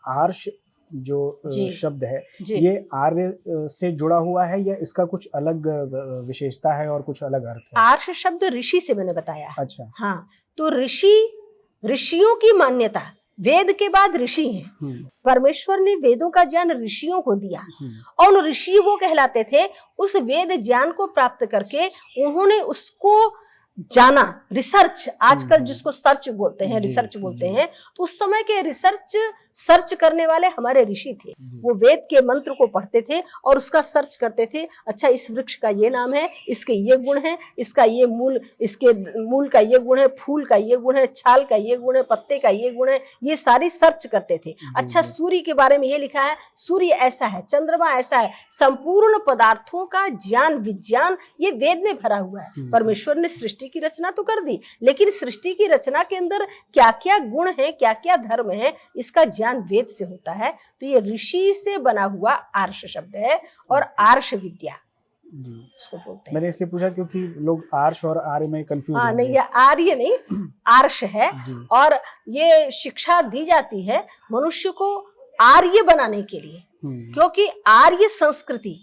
आर्ष जो शब्द है जी। ये आर्य से जुड़ा हुआ है या इसका कुछ अलग विशेषता है और कुछ अलग अर्थ है? आर्ष शब्द ऋषि से मैंने बताया। अच्छा। हाँ, तो ऋषियों की मान्यता, वेद के बाद ऋषि हैं। परमेश्वर ने वेदों का ज्ञान ऋषियों को दिया और ऋषि वो कहलाते थे, उस वेद ज्ञान को प्राप्त करके उन्होंने उसको जाना, रिसर्च, आजकल जिसको सर्च बोलते हैं, रिसर्च बोलते हैं, तो उस समय के सर्च करने वाले हमारे ऋषि थे। वो वेद के मंत्र को पढ़ते थे और उसका सर्च करते थे। अच्छा, इस वृक्ष का ये नाम है, इसके ये गुण है, इसका ये मूल, इसके मूल का ये गुण है, फूल का ये गुण है, छाल का ये गुण है, पत्ते का ये गुण है, ये सारी सर्च करते थे। अच्छा, सूर्य के बारे में ये लिखा है, सूर्य ऐसा है, चंद्रमा ऐसा है, संपूर्ण पदार्थों का ज्ञान, विज्ञान ये वेद में भरा हुआ है। परमेश्वर ने सृष्टि की रचना तो कर दी, लेकिन सृष्टि की रचना के अंदर क्या क्या गुण है, क्या क्या धर्म है, इसका ज्ञान वेद से होता है। तो ये ऋषि से बना हुआ आर्ष शब्द है और आर्ष विद्या उसको बोलते हैं। मैंने इसलिए पूछा क्योंकि लोग आर्ष और आर्य में कंफ्यूज हैं। नहीं, ये आर्य नहीं, आर्ष है। और ये शिक्षा दी जाती है मनुष्य को आर्य बनाने के लिए, क्योंकि आर्य संस्कृति,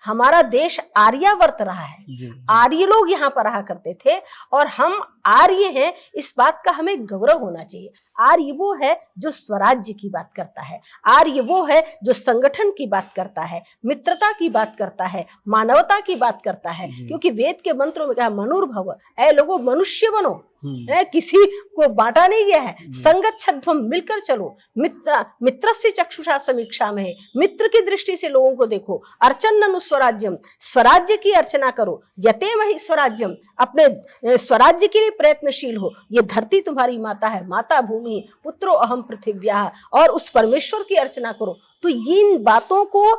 हमारा देश आर्यावर्त रहा है, आर्य लोग यहाँ पर रहा करते थे और हम आर्य हैं, इस बात का हमें गौरव होना चाहिए। आर्य वो है जो स्वराज्य की बात करता है, आर्य वो है जो संगठन की बात करता है, मित्रता की बात करता है, मानवता की बात करता है। क्योंकि वेद के मंत्रों में कहा मनुर्भव, ऐ लोगों मनुष्य बनो, किसी को बांटा नहीं गया है। संगच्छध्वम, मिलकर चलो, मित्रस्य चक्षुषा समीक्षा में, मित्र की दृष्टि से लोगों को देखो। अर्चन स्वराज्यम, स्वराज्य की अर्चना करो। यते महि स्वराज्यम, अपने स्वराज्य के लिए प्रयत्नशील हो। ये धरती तुम्हारी माता है, माता भूमि, पुत्रो अहम पृथिव्याः, और उस परमेश्वर की अर्चना करो। तो इन बातों को,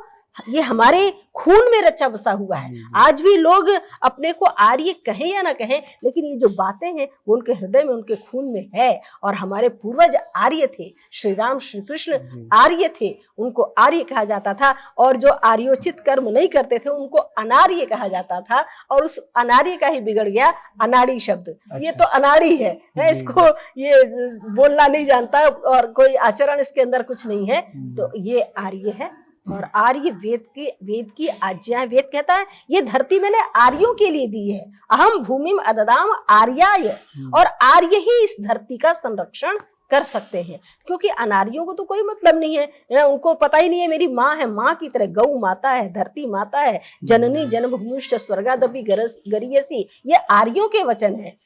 ये हमारे खून में रचा बसा हुआ है। आज भी लोग अपने को आर्य कहें या ना कहें, लेकिन ये जो बातें हैं वो उनके हृदय में, उनके खून में है। और हमारे पूर्वज आर्य थे, श्री राम श्री कृष्ण आर्य थे, उनको आर्य कहा जाता था। और जो आर्योचित कर्म नहीं करते थे उनको अनार्य कहा जाता था। और उस अनार्य का ही बिगड़ गया अनाड़ी शब्द। ये तो अनाड़ी है, इसको ये बोलना नहीं जानता और कोई आचरण इसके अंदर कुछ नहीं है, तो ये आर्य है। और आर्य वेद की आज्ञा, वेद कहता है ये धरती मैंने आर्यों के लिए दी है। अहम भूमिम अददाम आर्याय, और आर्य ही इस धरती का संरक्षण कर सकते हैं। क्योंकि अनार्यों को तो कोई मतलब नहीं है, उनको पता ही नहीं है मेरी माँ है, माँ की तरह गौ माता है, धरती माता है, जननी जन्मभूमिश्च स्वर्गादपि गरीयसी, ये आर्यों के वचन है।